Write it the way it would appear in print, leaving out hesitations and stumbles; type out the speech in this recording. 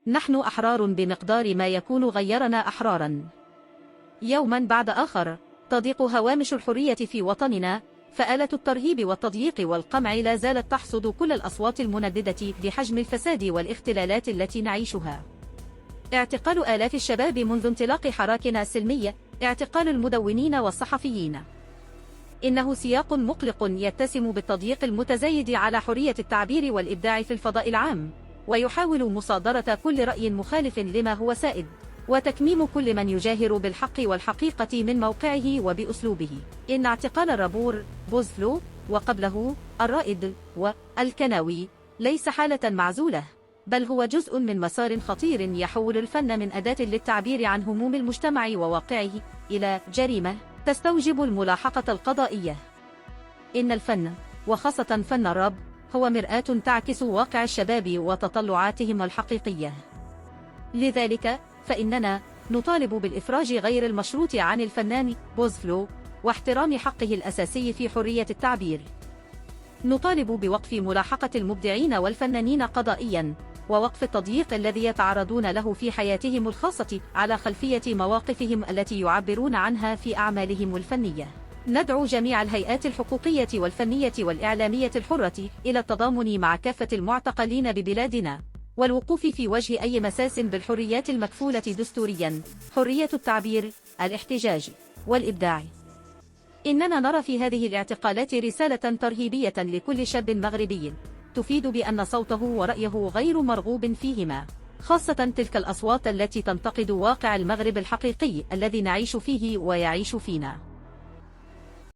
نحن أحرار بمقدار ما يكون غيرنا أحرارا. يوما بعد آخر تضيق هوامش الحرية في وطننا، فآلة الترهيب والتضييق والقمع لا زالت تحصد كل الأصوات المنددة بحجم الفساد والاختلالات التي نعيشها. اعتقال آلاف الشباب منذ انطلاق حراكنا السلمية، اعتقال المدونين والصحفيين، إنه سياق مقلق يتسم بالتضييق المتزايد على حرية التعبير والإبداع في الفضاء العام، ويحاول مصادرة كل رأي مخالف لما هو سائد، وتكميم كل من يجاهر بالحق والحقيقة من موقعه وبأسلوبه. إن اعتقال الرابور، بوزفلو، وقبله الرائد والكناوي ليس حالة معزولة، بل هو جزء من مسار خطير يحول الفن من أداة للتعبير عن هموم المجتمع وواقعه إلى جريمة تستوجب الملاحقة القضائية. إن الفن، وخاصة فن الراب، هو مرآة تعكس واقع الشباب وتطلعاتهم الحقيقية. لذلك فإننا نطالب بالإفراج غير المشروط عن الفنان بوزفلو، واحترام حقه الأساسي في حرية التعبير. نطالب بوقف ملاحقة المبدعين والفنانين قضائياً، ووقف التضييق الذي يتعرضون له في حياتهم الخاصة على خلفية مواقفهم التي يعبرون عنها في أعمالهم الفنية. ندعو جميع الهيئات الحقوقية والفنية والإعلامية الحرة إلى التضامن مع كافة المعتقلين ببلادنا، والوقوف في وجه أي مساس بالحريات المكفولة دستورياً، حرية التعبير، الاحتجاج، والإبداع. إننا نرى في هذه الاعتقالات رسالة ترهيبية لكل شاب مغربي، تفيد بأن صوته ورأيه غير مرغوب فيهما، خاصة تلك الأصوات التي تنتقد واقع المغرب الحقيقي الذي نعيش فيه ويعيش فينا.